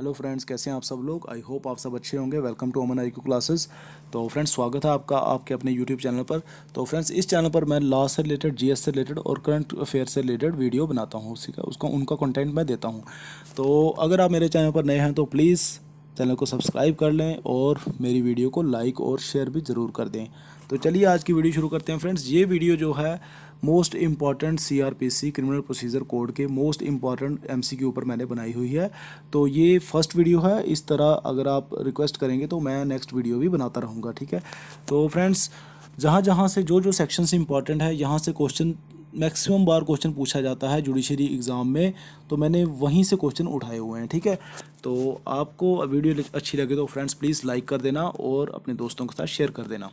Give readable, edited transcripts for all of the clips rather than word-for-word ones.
Hello friends, कैसे हैं आप सब लोग। आई होप आप सब अच्छे होंगे। Welcome to Aman IQ classes. तो फ्रेंड्स, स्वागत है आपका आपके अपने यूट्यूब चैनल पर। तो फ्रेंड्स, इस चैनल पर मैं लॉ से रिलेटेड, जीएस से रिलेटेड और करंट अफेयर से रिलेटेड वीडियो बनाता हूँ। उसी का उसका उनका कंटेंट मैं देता हूँ। तो अगर आप मेरे चैनल पर नए हैं तो प्लीज़ चैनल को सब्सक्राइब कर लें और मेरी वीडियो को लाइक और शेयर भी ज़रूर कर दें। तो चलिए आज की वीडियो शुरू करते हैं फ्रेंड्स। ये वीडियो जो है most important CrPC criminal procedure code के मोस्ट इम्पॉर्टेंट एमसीक्यू ऊपर मैंने बनाई हुई है। तो ये फर्स्ट वीडियो है। इस तरह अगर आप रिक्वेस्ट करेंगे तो मैं नेक्स्ट वीडियो भी बनाता रहूँगा, ठीक है। तो फ्रेंड्स, जहाँ जहाँ से जो जो सेक्शन से इम्पॉर्टेंट है, यहाँ से क्वेश्चन मैक्सिमम बार क्वेश्चन पूछा जाता है जुडिशरी एग्ज़ाम में, तो मैंने वहीं से क्वेश्चन उठाए हुए हैं, ठीक है। तो आपको वीडियो अच्छी लगे तो फ्रेंड्स प्लीज़ लाइक कर देना और अपने दोस्तों के साथ शेयर कर देना।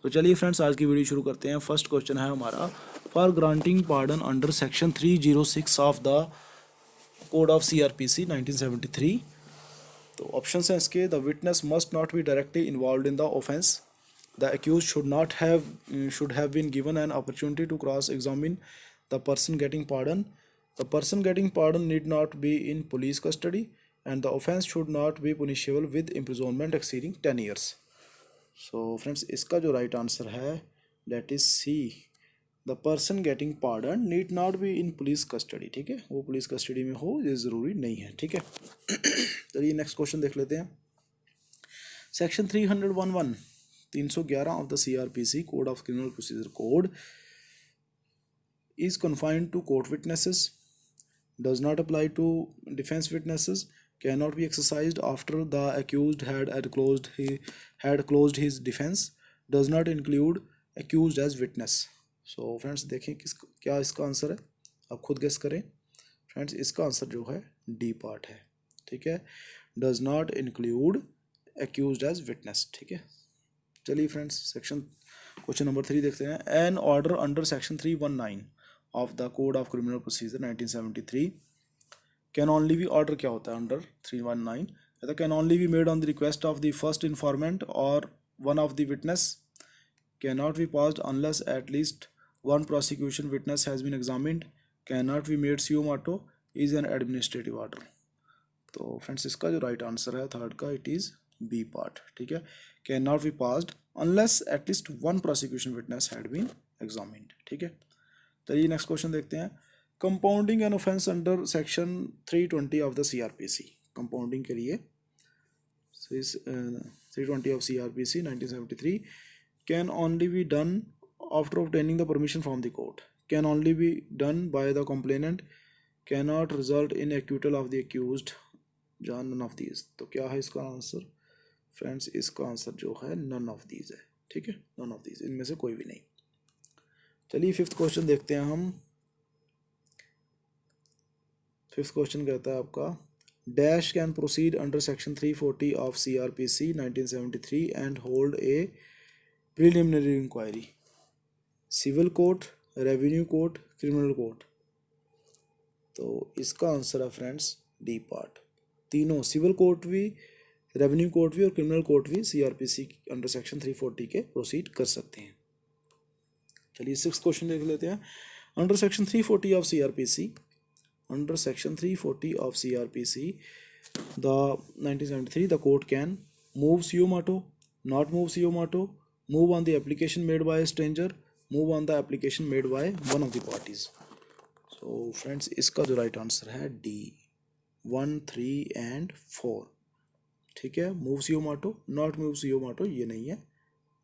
तो चलिए फ्रेंड्स, आज की वीडियो शुरू करते हैं। फर्स्ट क्वेश्चन है हमारा, for granting pardon under section 306 of the code of CRPC 1973। तो ऑप्शन हैं इसके, the witness must not be directly involve in the offence, the accused should have been given an opportunity to cross examine the person getting pardon, the person getting pardon need not be in police custody, and the offense should not be punishable with imprisonment exceeding 10 years. So friends, इसका जो right answer है that is C, the person getting pardon need not be in police custody, ठीक है। वो police custody में हो ये ज़रूरी नहीं है, ठीक है। चलिए नेक्स्ट क्वेश्चन देख लेते हैं। Section 311 311 of the CrPC code of criminal procedure code is confined to court witnesses, does not apply to defense witnesses, cannot be exercised after the accused had closed his defense, does not include accused as witness. So friends, देखें क्या इसका answer है, आप खुद guess करें। Friends, इसका answer जो है डी पार्ट है, ठीक है। Does not include accused as witness, ठीक है। चलिए फ्रेंड्स, क्वेश्चन नंबर 3 देखते हैं। An order under section 319 of the code of criminal procedure 1973 can only be, order क्या होता है अंडर 319, कहता can only be made on the request of the first informant और one of the witness, can not be passed unless at least one prosecution witness has been examined, can not be made सीओ माटो, is an administrative order. तो friends, इसका जो right answer है third का, it is B part, ठीक है। Can not be passed unless at least one prosecution witness had been examined, ठीक है। चलिए नेक्स्ट क्वेश्चन देखते हैं। Compounding an offence under section 320 of the CRPC, compounding के लिए 320 of CRPC 1973 can only be done after obtaining the permission from the court, can only be done by the complainant, can not result in acquittal of the accused, या none of these. तो क्या है इसका answer friends? इसका answer जो है none of these है, ठीक है। नन ऑफ दीज, इनमें से कोई भी नहीं। चलिए फिफ्थ क्वेश्चन देखते हैं हम। फिफ्थ क्वेश्चन कहता है आपका, dash can proceed under section 340 of CRPC 1973 and hold a preliminary inquiry, civil court, revenue court, criminal court. तो इसका आंसर है फ्रेंड्स डी पार्ट, तीनों, सिविल कोर्ट भी, रेवेन्यू कोर्ट भी और क्रिमिनल कोर्ट भी सीआरपीसी अंडर सेक्शन 340 के proceed कर सकते हैं। चलिए सिक्स क्वेश्चन देख लेते हैं। Under section 340 of CrPC, under section 340 of CrPC the 1973 the court can move CO माटो, नॉट मूव सीओ माटो, move on the application made by stranger, move on the application made by one of the parties. So friends, इसका जो right answer है D 1, 3 and 4, ठीक है। Move CO माटो, not move CO माटो ये नहीं है,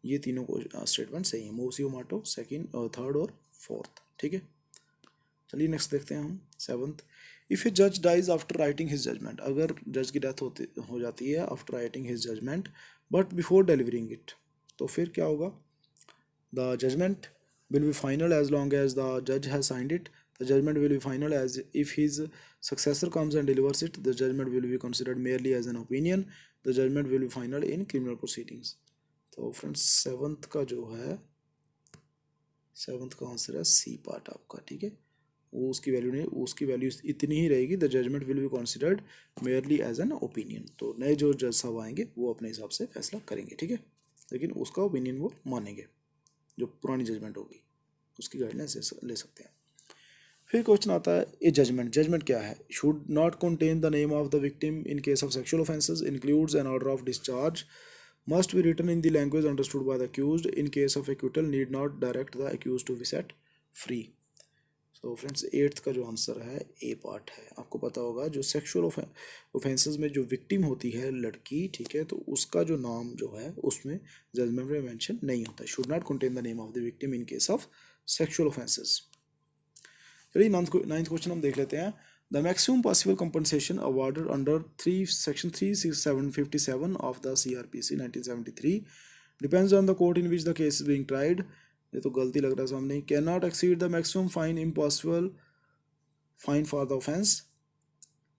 ये तीनों को स्टेटमेंट सही है। मूव सीओ माटो सेकंड, थर्ड और फोर्थ, ठीक है। चलिए नेक्स्ट देखते हैं हम सेवंथ। इफ़ ए जज dies after writing his judgment, अगर जज की डेथ हो जाती है after writing his judgment but before delivering it, तो फिर क्या होगा? The judgment will be final as long as the जज has signed it, the judgment will be final as if his successor comes and delivers it, the judgment will be considered merely as an opinion, the judgment will be final in criminal proceedings. तो friends, seventh का जो है, seventh का answer है C part आपका, ठीक है। वो उसकी वैल्यू नहीं, उसकी वैल्यू इतनी ही रहेगी, the judgment will be considered merely as an opinion. तो नए जो जज साहब आएंगे वो अपने हिसाब से फैसला करेंगे, ठीक है, लेकिन उसका ओपिनियन वो मानेंगे। जो पुरानी जजमेंट होगी उसकी गाइडलाइंस ले सकते हैं। फिर क्वेश्चन आता है ए जजमेंट। जजमेंट क्या है? Should not contain the name of the victim in case of sexual offences, includes an order of discharge, must be written in the language understood by the accused, in case of acquittal need not direct the accused to be set free. तो friends 8th का जो answer है ए part है। आपको पता होगा जो sexual offences में जो विक्टिम होती है लड़की, ठीक है, तो उसका जो नाम जो है उसमें जजमेंट में मेंशन नहीं होता। Should not contain the name of the victim in case of sexual offences. चलिए 9th क्वेश्चन हम देख लेते हैं। The maximum possible compensation awarded under section 3757 of the CRPC 1973 depends on the court in which the case is being tried. ये तो गलती लग रहा है सामने। Can not exceed the maximum fine impossible fine for the offence,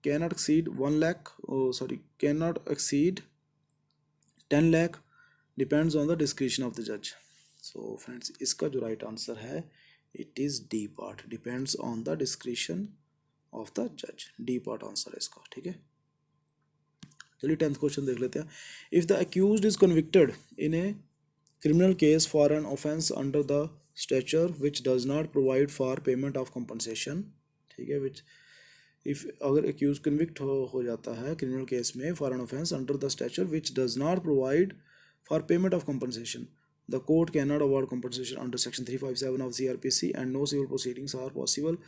can not exceed 1 lakh, can not exceed 10 lakh, depends on the description of the जज। So friends इसका जो राइट आंसर है it is D part, depends on the description of the जज। D part answer है इसका, ठीक है। चलिए 10th क्वेश्चन देख लेते हैं। If the accused is convicted in A criminal case for an offence under the statute which does not provide for payment of compensation, ठीक है, which if अगर accused convict हो जाता है criminal case में for an offence under the statute which does not provide for payment of compensation, the court cannot award compensation under section 357 of CRPC and no civil proceedings are possible.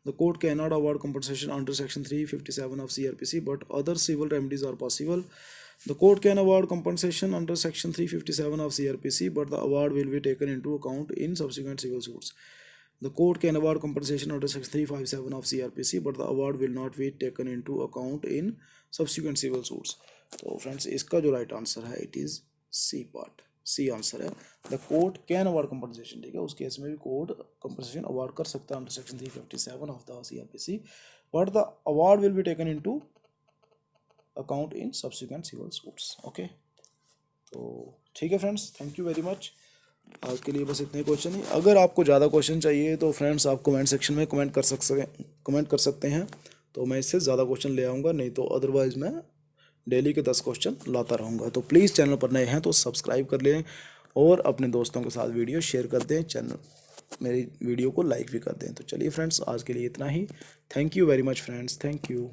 The court cannot award compensation under section 357 of CRPC but other civil remedies are possible. The court can award compensation under section 357 of CRPC but the award will be taken into account in subsequent civil suits. The court can award compensation under section 357 of CRPC but the award will not be taken into account in subsequent civil suits. तो friends इसका जो right answer है it is C part, C answer है। The court can award compensation, ठीक है, उस case में भी कोर्ट कंपनसेशन अवार्ड कर सकता है under section 357 of the CRPC but the award will be taken into account in subsequent civil suits. Okay, तो ठीक है friends, thank you very much. आज के लिए बस इतने क्वेश्चन ही। अगर आपको ज़्यादा क्वेश्चन चाहिए तो फ्रेंड्स आप कमेंट सेक्शन में कमेंट कर सकते हैं, तो मैं इससे ज़्यादा क्वेश्चन ले आऊँगा, नहीं तो अदरवाइज़ मैं डेली के 10 क्वेश्चन लाता रहूँगा। तो प्लीज़ चैनल पर नए हैं तो सब्सक्राइब कर लें और अपने दोस्तों के साथ वीडियो शेयर कर दें, चैनल मेरी वीडियो को लाइक भी कर दें। तो चलिए फ्रेंड्स आज के लिए इतना ही। Thank you very much friends, thank you.